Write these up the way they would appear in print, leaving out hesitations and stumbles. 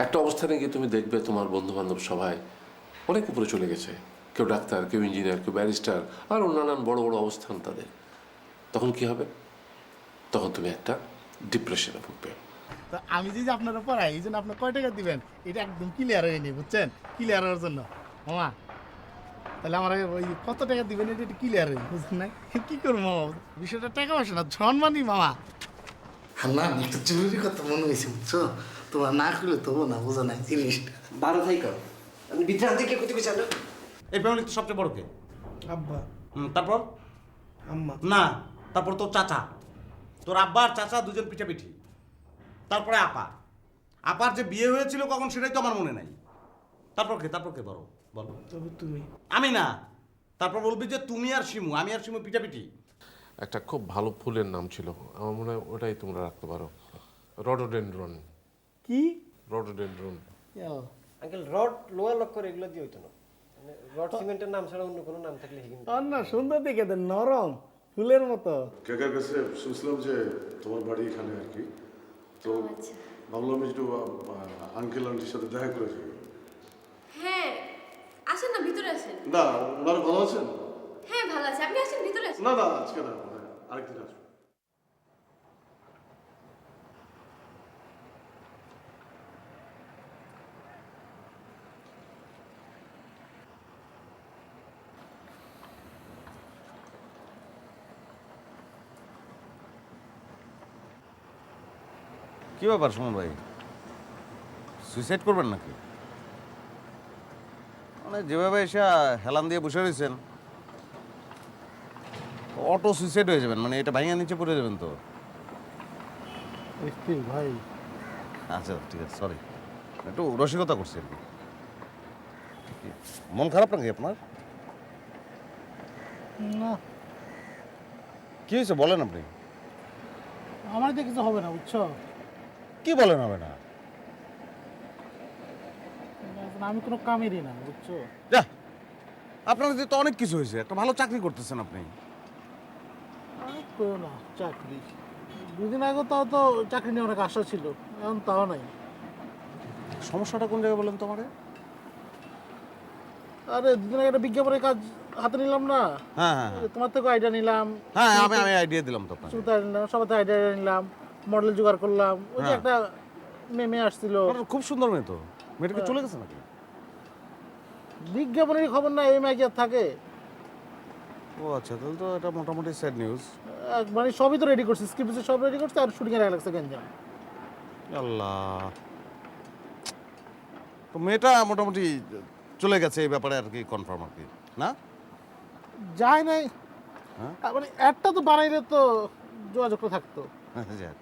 একটা অবস্থানে গিয়ে তুমি দেখবে তোমার বন্ধু বান্ধব সবাই অনেক উপরে চলে গেছে, কেউ ডাক্তার, কেউ ইঞ্জিনিয়ার, কেউ ব্যারিস্টার, আর নানান বড় বড় অবস্থান তাদের। তখন কি হবে? তখন তুমি একটা ডিপ্রেশনে ভুগবে। তো আমি যে আপনারা পড়াই এই জন্য আপনার কয় টাকা দিবেন এটা একদম ক্লিয়ার হয়ে নি, বুঝছেন? ক্লিয়ার হওয়ার জন্য মামা তাহলে আমার ওই কত টাকা দিবেন এটা একটু ক্লিয়ার হয়ে, বুঝছেন না? কি করবো মামা, বিষয়টা টাকা পয়সা না, সম্মানই মামা। না একটা জরুরি কথা মনে হয়েছে, বুঝছো? তোমার না করলে তবু না, বোঝা নাই জিনিসটা। বারো তাই কর আমি বিদ্রান্তি কে করতে গেছি আমরা। এই ফ্যামিলি তো সবচেয়ে বড় কে? আব্বা, তারপর আম্মা। না, তারপর তোর চাচা, তোর আব্বা আর চাচা দুজন পিঠাপিঠি, তারপরে আপা। আপার যে বিয়ে হয়েছিল কখন সেটাই তো আমার মনে নাই। তারপর কে বলো বলো। তবে তুমি। আমি না, তারপর বলবি যে তুমি আর শিমু, আমি আর শিমু পিঠাপিঠি। একটা খুব ভালো ফুলের নাম ছিল, আমার মনে হয় ওটাই তোমরা রাখতে পারো, রডোডেনড্রন। কি? রডোডেনড্রন। আঙ্কেল রড লোয়া লক করে এগুলো দিয়ে হইতো না, মানে রড সিমেন্টের নাম ছাড়া অন্য কোনো নাম থাকলে কিন্তু। না সুন্দর দেখে দেন, নরম ফুলের মতো। কাকার কাছে শুনছিলাম যে তোমার বাড়ি এখানে আর কি, তো ভাবলাম একটু আঙ্কেল আন্টির সাথে দেখা করে যাবো। হ্যাঁ আসেন না, ভিতরে আসেন। না, ওনারা ভালো আছেন? হ্যাঁ ভালো আছে, আপনি আসেন, ভিতরে আসেন। না না, আজকে না, আরেকদিন আসবো। কি ব্যাপার সুমন ভাই, সুইসাইড করবেন নাকি? মানে যেভাবে এসে হেলান দিয়ে বসে রয়েছেন, অটো সুইসাইড হয়ে যাবেন, মানে এটা ভাঙিয়া নিচে পড়ে যাবেন তো। ভাই আচ্ছা ঠিক আছে, সরি, একটু রসিকতা করছি আর কি। মন খারাপ নাকি আপনার? না, কি হয়েছে বলেন আপনি। আমার দিয়ে কিছু হবে না, বুঝছো? কি বলেন হবে না? আমি কোনো কামেরই না, বুঝছো? যা, আপনার দিয়ে তো অনেক কিছু হয়েছে, একটা ভালো চাকরি করতেছেন আপনি। করো না চাকরি, দুদিন আগে তাও তো চাকরি নিয়ে অনেক আশা ছিল, এখন তাও নাই। সমস্যাটা কোন জায়গায় বলেন তো আমারে? আরে দুদিন আগে একটা বিজ্ঞাপনের কাজ হাতে নিলাম না, হ্যাঁ হ্যাঁ হ্যাঁ। তোমার থেকে আইডিয়া নিলাম। হ্যাঁ আমি আইডিয়া দিলাম তো আপনাকে। সুতা নিলাম, সবার থেকে আইডিয়া নিলাম, মডেল জোগাড় করলাম। ওই যে হ্যাঁ। একটা মেয়ে আসছিল, খুব সুন্দর মেয়ে তো, মেয়েটাকে চলে গেছে নাকি? বিজ্ঞাপনের খবর না, এই মেয়ে কি আর থাকে? ও আচ্ছা, তাহলে তো এটা মোটামুটি স্যাড নিউজ। মানে সবই তো রেডি করছি, স্ক্রিপ্ট সব রেডি করছে, আর শুটিং এর লাগছে গেঞ্জাম। আল্লাহ, তো মেয়েটা মোটামুটি চলে গেছে এই ব্যাপারে আর কি, কনফার্ম আর কি না? যায় নাই, হ্যাঁ? মানে একটা তো বানাইলে তো যোগাযোগটা থাকতো। যাক।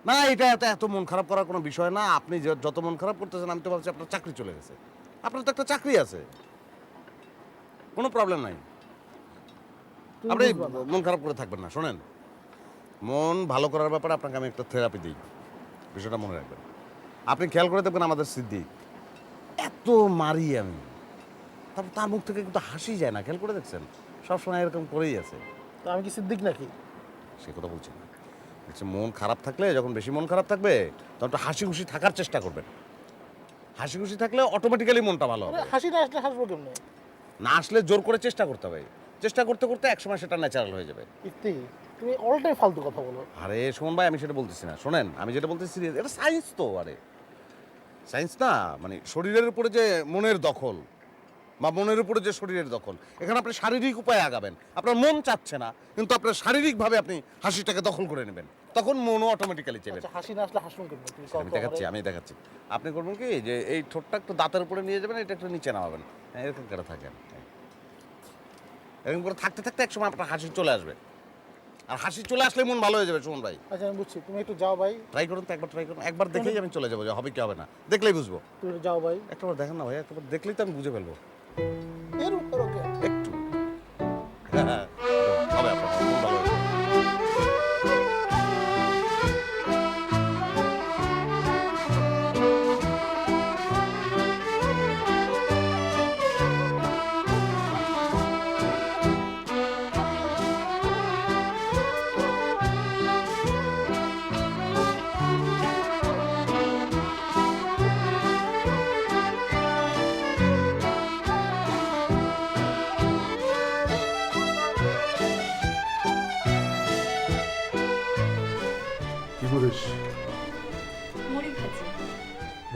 না, এটা এত মন খারাপ করার কোনো বিষয় না। আপনি যত মন খারাপ করতেছেন, আমি তো ভাবছি আপনার চাকরি চলে গেছে। আপনার তো একটা চাকরি আছে, কোনো প্রবলেম নাই। তুমি আপনি বুঝবা না। মন খারাপ করে থাকবেন না। শোনেন, মন ভালো করার ব্যাপারে আপনাকে আমি একটা থেরাপি দিই, বিষয়টা মনে রাখবেন। আপনি খেয়াল করে দেখবেন আমাদের সিদ্ধি এত মারি আমি, তারপর তার মুখ থেকে কিন্তু হাসি যায় না, খেয়াল করে দেখছেন? সবসময় এরকম করেই আছে। তো আমি কি সিদ্দিক নাকি? সে কথা বলছি না, হচ্ছে মন খারাপ থাকলে, যখন বেশি মন খারাপ থাকবে তখন একটু হাসি খুশি থাকার চেষ্টা করবেন। হাসি খুশি থাকলে অটোমেটিক্যালি মনটা ভালো হবে। হাসি না আসলে হাসবো কেমনে? না আসলে জোর করে চেষ্টা করতে হবে, চেষ্টা করতে করতে একসময় সেটা ন্যাচারাল হয়ে যাবে। ইতি, তুমি অলটাই ফালতু কথা বলো। আরে সুমন ভাই, আমি সেটা বলতেছি না, শোনেন, আমি যেটা বলতেছি সিরিয়াস, এটা সায়েন্স তো। আরে সায়েন্স না, মানে শরীরের উপরে যে মনের দখল বা মনের উপরে যে শরীরের দখল, এখানে আপনি শারীরিক উপায়ে আগাবেন। আপনার মন চাচ্ছে না, কিন্তু আপনার শারীরিকভাবে আপনি হাসিটাকে দখল করে নেবেন, তখন মনও অটোমেটিক্যালি চেপে। আচ্ছা, হাসি না আসলে হাসবো কেমনে? তুমি কও আমি তো দেখাচ্ছি, আমারে। আমি দেখাচ্ছি। আপনি করবেন কি, যে এই ঠোঁটটা একটু দাঁতের উপরে নিয়ে যাবেন, এটা একটু নিচে নামাবেন, হ্যাঁ, এরকম করে থাকেন। এরকম করে থাকতে থাকতে একসময় আপনার হাসি চলে আসবে, আর হাসি চলে আসলে মন ভালো হয়ে যাবে। সুমন ভাই, আচ্ছা আমি বুঝছি, তুমি একটু যাও ভাই। ট্রাই করুন তো, একবার ট্রাই করুন, একবার দেখেই আমি চলে যাবো, যে হবে কি হবে না দেখলেই বুঝবো। তুমি একটু যাও ভাই। একটাবার দেখেন না ভাই, একটাবার দেখলেই তো আমি বুঝে ফেলবো। এর উপর ওকে একটু হবে, আপনার মন ভালো হয়ে যাবে।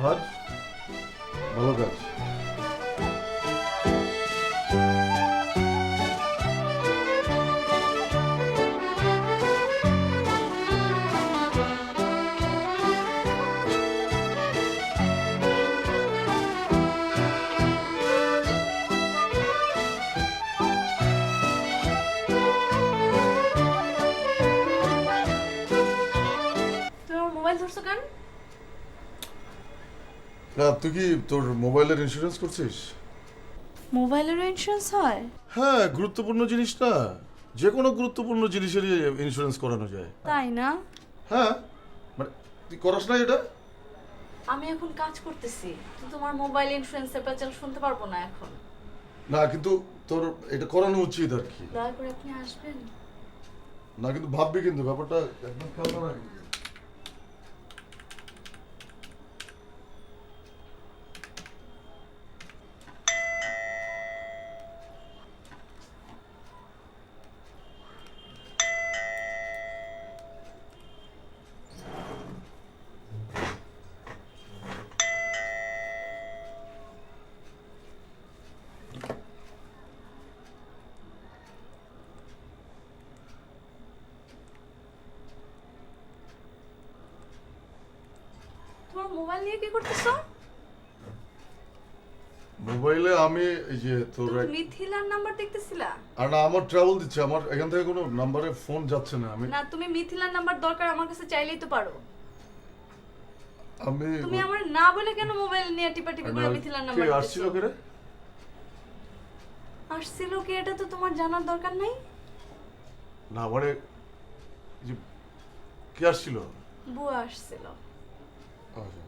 ভাজ ভালো কাজ। তুমি আমার মোবাইল ধরছো কেন? না তুই কি তোর মোবাইলের ইন্স্যুরেন্স করছিস? মোবাইলেরও ইন্স্যুরেন্স হয়? হ্যাঁ, গুরুত্বপূর্ণ জিনিস না, যে কোনো গুরুত্বপূর্ণ জিনিসেরই ইন্স্যুরেন্স করানো যায়। তাই না? হ্যাঁ, মানে তুই করস না এটা? আমি এখন কাজ করতেছি, তো তোমার মোবাইল ইন্স্যুরেন্সের প্যাচাল শুনতে পারবো না এখন। না কিন্তু তোর এটা করানো উচিত আর কি। দয়া করে আপনি আসবেন। না কিন্তু ভাববি, কিন্তু ব্যাপারটা একদম খেয়াল না কিন্তু। তোমার মোবাইল নিয়ে কি করতেছো? মোবাইলে আমি এই যে তোর তুমি মিথিলার নাম্বার দেখতেছিলা? আর না, আমার ট্রাভেল দিচ্ছে, আমার এখান থেকে কোনো নাম্বারে ফোন যাচ্ছে না। আমি না, তুমি মিথিলার নাম্বার দরকার আমার কাছে চাইলেই তো পারো। আমি তুমি আমার না বলে কেন মোবাইল নিয়ে টিপাটিপি করে মিথিলার নাম্বার কে দিতেছো? আসছিল কে রে? আসছিল কি এটা তো তোমার জানার দরকার নাই। না মানে যে কে আসছিল? বুয়া আসছিল। আচ্ছা।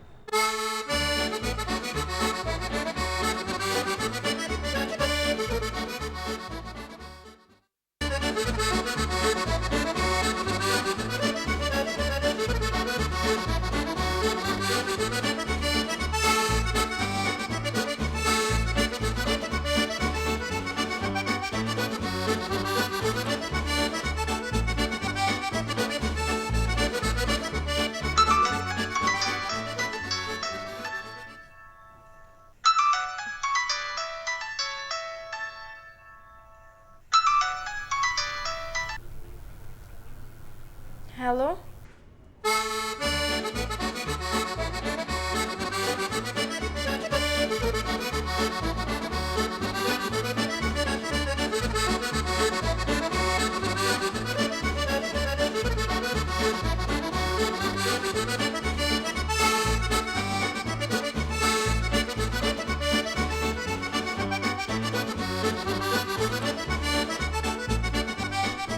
হ্যালো,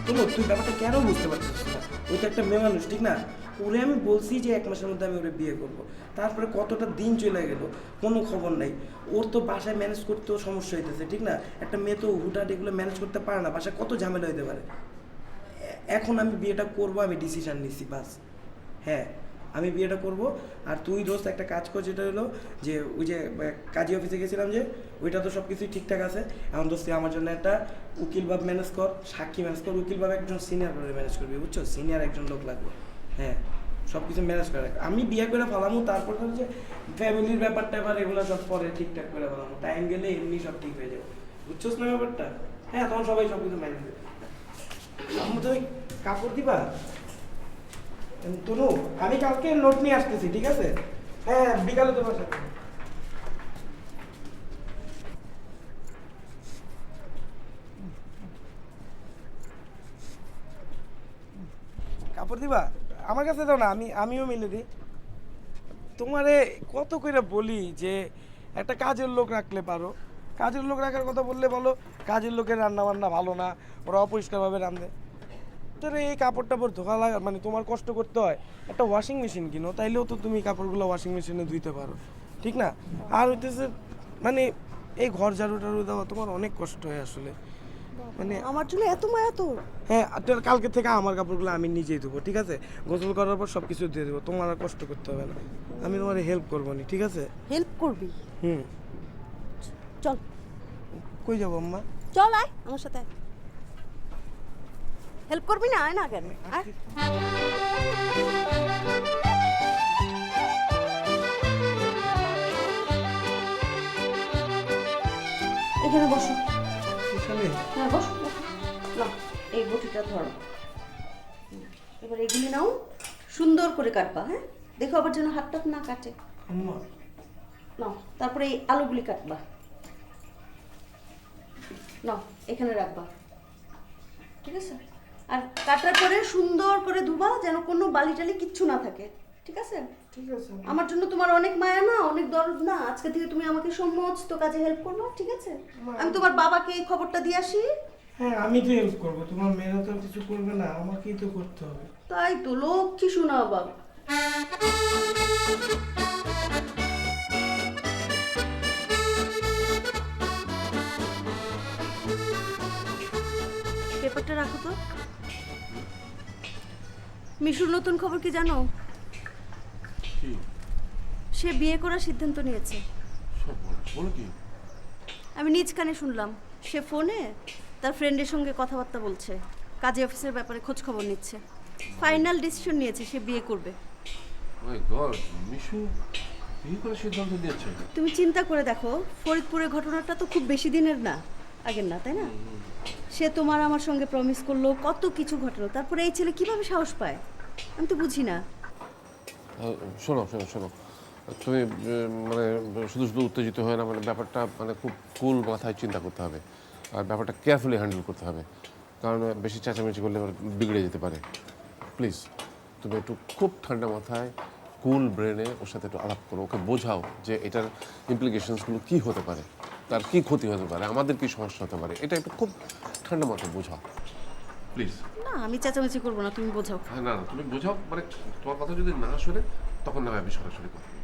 তোমরা তুই ব্যাপারটা কেন বুঝতে পারছিস না? ওই তো একটা মেয়ে মানুষ, ঠিক না? ওরে আমি বলছি যে 1 মাসের মধ্যে আমি ওরে বিয়ে করব। তারপরে কতটা দিন চলে গেল, কোনো খবর নাই। ওর তো বাসায় ম্যানেজ করতেও সমস্যা হইতেছে, ঠিক না? একটা মেয়ে তো হুটহাট এগুলো ম্যানেজ করতে পারে না, বাসায় কত ঝামেলা হইতে পারে। এখন আমি বিয়েটা করব, আমি ডিসিশন নিচ্ছি, বাস। হ্যাঁ, আমি বিয়েটা করব। আর তুই দোস্ত একটা কাজ কর, যেটা হলো যে ওই যে কাজী অফিসে গেছিলাম যে, ওইটা তো সব কিছুই ঠিকঠাক আছে। এখন দোস্ত আমার জন্য একটা উকিল বাব ম্যানেজ কর, সাক্ষী ম্যানেজ কর। উকিল বাব একজন সিনিয়র ম্যানেজ করবি, বুঝছো? সিনিয়র একজন লোক লাগবে। হ্যাঁ, সব কিছু ম্যানেজ করে রাখ। আমি বিয়ে করে ফেলামু, তারপর হচ্ছে ফ্যামিলির ব্যাপারটা এবার এগুলো সব পরে ঠিকঠাক করে ফেলামু। টাইম গেলে এমনি সব ঠিক হয়ে যাবে, বুঝছোস না ব্যাপারটা? হ্যাঁ, তখন সবাই সব কিছু ম্যানেজ করবে। আমি তো কাপড় দিবা তনু, আমি কালকে নোট নিয়ে আসতেছি, ঠিক আছে? হ্যাঁ, বিকালে তোমার সাথে। কাপড় দিবা? আমার কাছে দাও না, আমিও মিলে দিই। তোমারে কত করে বলি যে একটা কাজের লোক রাখলে পারো। কাজের লোক রাখার কথা বললে বলো কাজের লোকের রান্না বান্না ভালো না, ওরা অপরিষ্কারভাবে রাঁধে। তোর এই কাপড় টাপড় ধোয়া লাগা, মানে তোমার কষ্ট করতে হয়, একটা ওয়াশিং মেশিন কিনো, তাইলেও তো তুমি কাপড়গুলো ওয়াশিং মেশিনে ধুইতে পারো, ঠিক না? আর হইতেছে মানে এই ঘর ঝাড়ু টাড়ু দেওয়া তোমার অনেক কষ্ট হয় আসলে। মানে আমার জন্য এত মায়া তোর? হ্যাঁ, আর কালকে থেকে আমার কাপড়গুলো আমি নিজেই ধুবো, ঠিক আছে? গোসল করার পর সব কিছু দিয়ে দেবো, তোমার আর কষ্ট করতে হবে না। আমি তোমার হেল্প করবো নি, ঠিক আছে? হেল্প করবি? হুম। চল। কই যাবো আম্মা? চল আয় আমার সাথে। হেল্প করবি না? আয় না কেন? আয়। এখানে বসো। এখানে হ্যাঁ বসো বসো। নাও এই বটিটা ধরো। এবার এগুলি নাও, সুন্দর করে কাটবা। হ্যাঁ দেখো আবার যেন হাতটা না কাটে। আম্মা নাও তারপরে এই আলুগুলি কাটবা। নাও এখানে রাখবা, ঠিক আছে? আর কাটার পরে সুন্দর করে ধুবা, যেন কোনো বালি টালি কিচ্ছু না থাকে, ঠিক আছে? ঠিক আছে। আমার জন্য তোমার অনেক মায়া না, অনেক দরদ না, আজকে থেকে তুমি আমাকে সমস্ত কাজে হেল্প করবে, ঠিক আছে? আমি তোমার বাবাকে এই খবরটা দিয়ে আসি। হ্যাঁ আমি তো হেল্প করবো, তোমার মেয়েরা তো আর কিছু করবে না, আমাকেই তো করতে হবে। তাই তো, লক্ষ্মী শোনা বাবা। পেপারটা রাখো তো। মিশুর নতুন খবর কি জানো? সে বিয়ে করার সিদ্ধান্ত নিয়েছে। বলো কি? আমি নিজ কানে শুনলাম। সে ফোনে তার ফ্রেন্ডের সঙ্গে কথাবার্তা বলছে, কাজী অফিসের ব্যাপারে খোঁজ খবর নিচ্ছে। ফাইনাল ডিসিশন নিয়েছে, সে বিয়ে করবে। মাই গড, মিশু বিয়ে করার সিদ্ধান্ত নিয়েছে? তুমি চিন্তা করে দেখো, ফরিদপুরের ঘটনাটা তো খুব বেশি দিনের না, আগের না, তাই না? সে তোমার আমার সঙ্গে প্রমিস করলো, কত কিছু ঘটলো, তারপরে এই ছেলে কিভাবে সাহস পায় আমি তো বুঝি না। শোনো শোনো শোনো, তুমি মানে শুধু শুধু উত্তেজিত হয় না, মানে ব্যাপারটা মানে খুব কুল মাথায় চিন্তা করতে হবে, আর ব্যাপারটা কেয়ারফুলি হ্যান্ডেল করতে হবে, কারণ বেশি চেঁচামেচি করলে বিগড়ে যেতে পারে। প্লিজ তুমি একটু খুব ঠান্ডা মাথায় কুল ব্রেনে ওর সাথে একটু আলাপ করো, ওকে বোঝাও যে এটার ইমপ্লিকেশনসগুলো কী হতে পারে, তার কী ক্ষতি হতে পারে, আমাদের কী সমস্যা হতে পারে, এটা একটু খুব ঠান্ডা মাথায় বোঝাও প্লিজ। না আমি চেঁচামেচি করবো না, তুমি বোঝাও। হ্যাঁ, না না তুমি বোঝাও, মানে তোমার কথা যদি না শোনে তখন না আমি সরাসরি কথা বলবো।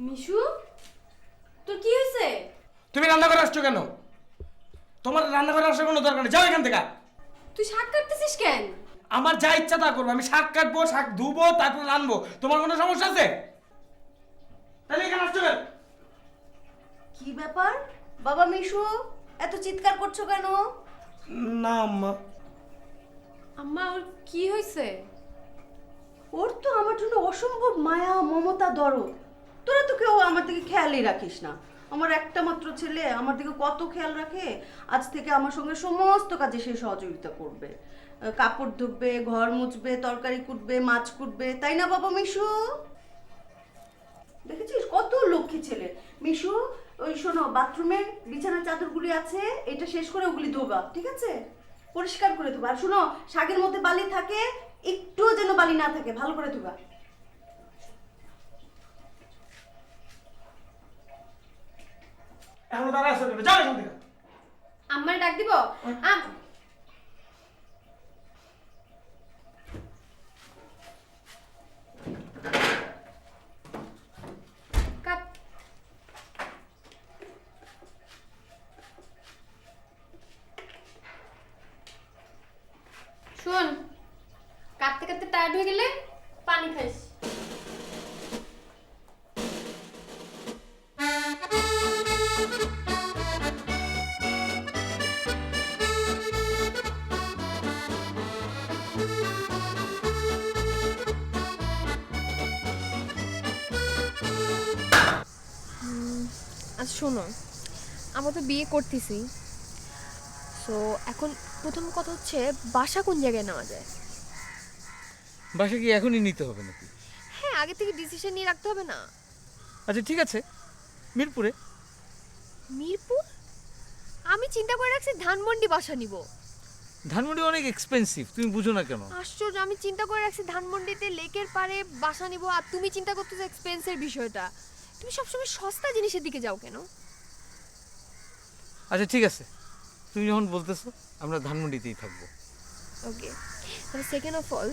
মিশু, তোর কি হয়েছে? তুমি রান্না করে আসছো কেন? তোমার রান্না করে আসার কোনো দরকার নেই, যাও এখান থেকে। তুই শাক কাটতেছিস কেন? আমার যা ইচ্ছা তা করবো, আমি শাক কাটবো, শাক ধুবো, তারপর রানবো। তোমার কোনো সমস্যা আছে? তাহলে এখানে আসছো কেন? কি ব্যাপার বাবা মিশু, এত চিৎকার করছো কেন? না আম্মা। আম্মা ওর কি হয়েছে? ওর তো আমার জন্য অসম্ভব মায়া, মমতা, দরদ। তোরা তো কেউ আমার দিকে খেয়ালই রাখিস না। আমার একটা মাত্র ছেলে, আমার দিকে কত খেয়াল রাখে। আজ থেকে আমার সঙ্গে সমস্ত কাজে সে সহযোগিতা করবে, কাপড় ধুবে, ঘর মুছবে, তরকারি কুটবে, মাছ কুটবে, তাই না বাবা মিশু? দেখেছিস কত লক্ষ্মী ছেলে। মিশু, ওই শোনো, বাথরুমের বিছানার চাদরগুলি আছে, এটা শেষ করে ওগুলি ধোবা, ঠিক আছে? পরিষ্কার করে ধোবা। আর শোনো, শাকের মধ্যে বালি থাকে, একটুও যেন বালি না থাকে, ভালো করে ধোবা। এখন দাঁড়া আসছো কেন? যাও এখান থেকে। আম্মার ডাক দিব? কাট। শোন, কাটতে কাটতে টায়ার্ড হয়ে গেলে পানি খাইস। আচ্ছা শোনো, আমরা তো বিয়ে করতেছি, সো এখন প্রথম কথা হচ্ছে বাসা কোন জায়গায় নেওয়া যায়? বাসা কি এখনই নিতে হবে নাকি? হ্যাঁ, আগে থেকে ডিসিশন নিয়ে রাখতে হবে না? আচ্ছা ঠিক আছে, মিরপুরে। মিরপুর? আমি চিন্তা করে রাখছি ধানমন্ডি বাসা নিব। ধানমন্ডি অনেক এক্সপেন্সিভ, তুমি বুঝো না কেন? আশ্চর্য, আমি চিন্তা করে রাখছি ধানমন্ডিতে লেকের পাড়ে বাসা নিব, আর তুমি চিন্তা করতেছো এক্সপেন্সের বিষয়টা। তুমি সবসময় সস্তা জিনিসের দিকে যাও কেন? আচ্ছা ঠিক আছে, তুমি যখন বলতেছো আমরা ধানমন্ডিতেই থাকবো। ওকে, তাহলে সেকেন্ড অফ অল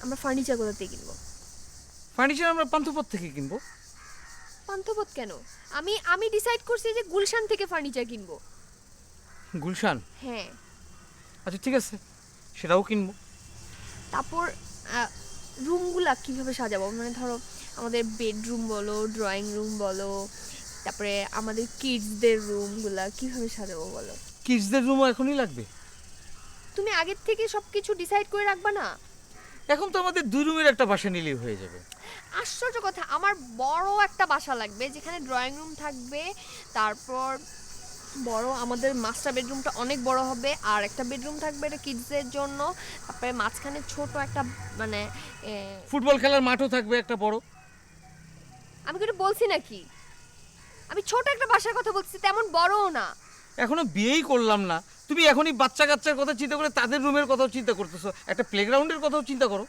আমরা ফার্নিচার কোথা থেকে কিনবো? ফার্নিচার আমরা পান্থপথ থেকে কিনবো। পান্থপথ কেন? আমি ডিসাইড করছি যে গুলশান থেকে ফার্নিচার কিনবো। গুলশান? হ্যাঁ। আচ্ছা ঠিক আছে, সেটাও কিনবো। তারপর রুমগুলা কিভাবে সাজাবো? মানে ধরো আমাদের বেডরুম বলো, ড্রয়িং রুম বলো, তারপরে আমাদের কিডসদের রুমগুলা কিভাবে সাজাবো বলো? কিডসদের রুমও এখনই লাগবে? তুমি আগের থেকে সব কিছু ডিসাইড করে রাখবা না? এখন তো আমাদের 2 রুমের একটা বাসা নিলেই হয়ে যাবে। আশ্চর্য কথা, আমার বড় একটা বাসা লাগবে যেখানে ড্রয়িং রুম থাকবে, তারপর বড় আমাদের মাস্টার বেডরুমটা অনেক বড় হবে, আর একটা বেডরুম থাকবে এটা কিডসদের জন্য, তারপরে মাঝখানে ছোট একটা মানে ফুটবল খেলার মাঠও থাকবে একটা বড়। আমি কি বলছি নাকি? আমি ছোট একটা বাসার কথা বলছি, তেমন বড়ও না। এখনো বিয়েই করলাম না, তুমি এখনই বাচ্চা কাচ্চার কথা চিন্তা করে তাদের রুমের কথাও চিন্তা করতেছো, একটা প্লেগ্রাউন্ডের কথাও চিন্তা করো।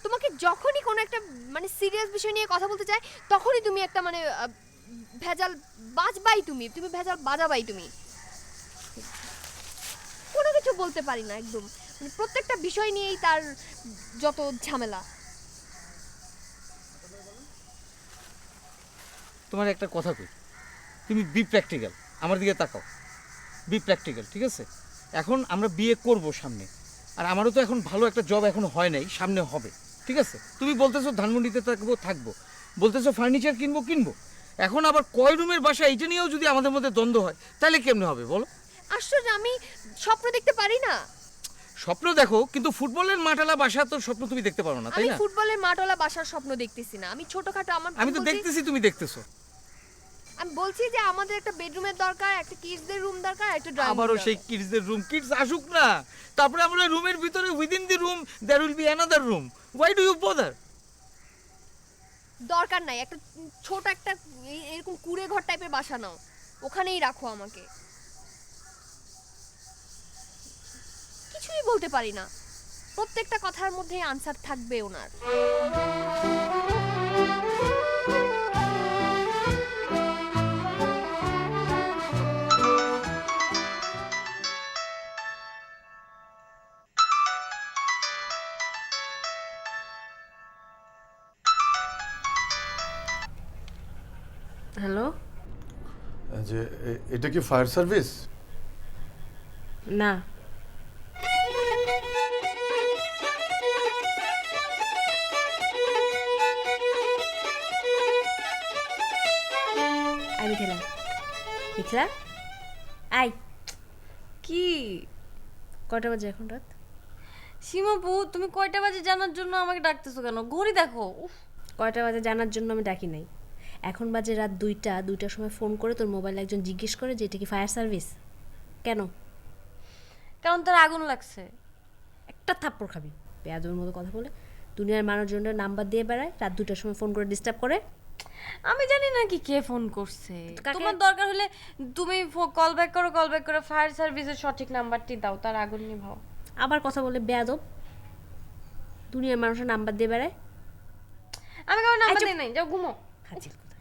তোমাকে যখনই কোনো একটা মানে সিরিয়াস বিষয় নিয়ে কথা বলতে চাই তখনই তুমি একটা মানে ভেজাল বাজবাই, তুমি ভেজাল বাজাবাই, তুমি কোনো কিছু বলতে পারি না একদম, মানে প্রত্যেকটা বিষয় নিয়েই তার যত ঝামেলা। তোমার একটা কথা কই, তুমি বি প্র্যাকটিক্যাল, আমার দিকে তাকাও, বি প্র্যাকটিক্যাল, ঠিক আছে? এখন আমরা বিয়ে করব সামনে, আর আমারও তো এখন ভালো একটা জব এখনো হয় নাই, সামনে হবে, ঠিক আছে? তুমি বলতেছো ধানমন্ডিতে থাকবো, বলতেছো ফার্নিচার কিনবো, এখন আবার কয় রুমের বাসা এইটা নিয়েও যদি আমাদের মধ্যে দ্বন্দ্ব হয় তাহলে কেমনে হবে বলো? আশ্চর্য, আমি স্বপ্ন দেখতে পারি না। স্বপ্ন দেখো, কিন্তু ফুটবলের মাঠালা বাসা তো স্বপ্ন তুমি দেখতে পারো না, তাই আমি না? ফুটবলের মাঠওয়ালা বাসার স্বপ্ন দেখতেছি না, আমি ছোটখাটো আমি তো দেখতেছি তুমি দেখতেছো। আমি বলছি যে আমাদের একটা বেডরুমের দরকার, একটা কিডসদের রুম দরকার, একটা ড্রয়িং রুম। আবারও সেই কিডসদের রুম, কিডস আসুক না, তারপরে আমরা রুমের ভিতরে within the room there will be another room. Why do you bother? দরকার নাই, একটা ছোট একটা এরকম কুড়ে ঘর টাইপের বাসা নাও, ওখানেই রাখো আমাকে। কিছুই বলতে পারি না, প্রত্যেকটা কথার মধ্যে আনসার থাকবে ওনার। হ্যালো, যে এটা কি ফায়ার সার্ভিস? না আই মিথিলা, মিথিলা আই, কি কয়টা বাজে এখন রাত? সীমাপু, তুমি কয়টা বাজে জানার জন্য আমাকে ডাকতেছো কেন? ঘড়ি দেখো। উফ, কয়টা বাজে জানার জন্য আমি ডাকি নাই, এখন বাজে রাত 2টার সময় ফোন করে তোর মোবাইলে একজন জিজ্ঞেস করে যে এটা কি ফায়ার সার্ভিস। কেন? কারণ তার আগুন লাগছে। একটা থাপ্পড় খাবি বেয়াদবের মতো কথা বলে। দুনিয়ার মানুষজনের নাম্বার দিয়ে বেড়ায়, রাত 2টার সময় ফোন করে ডিস্টার্ব করে। আমি জানি না কি কে ফোন করছে। কাকে? তোমার দরকার হলে তুমি কল ব্যাক করে ফায়ার সার্ভিসের সঠিক নাম্বারটি দাও, তার আগুন নিভাও। আবার কথা বলে বেয়াদব, দুনিয়ার মানুষের নাম্বার দিয়ে বেড়ায়। আমি কারো নাম্বার দেই নাই, যাও ঘুমো। হাজির কথা।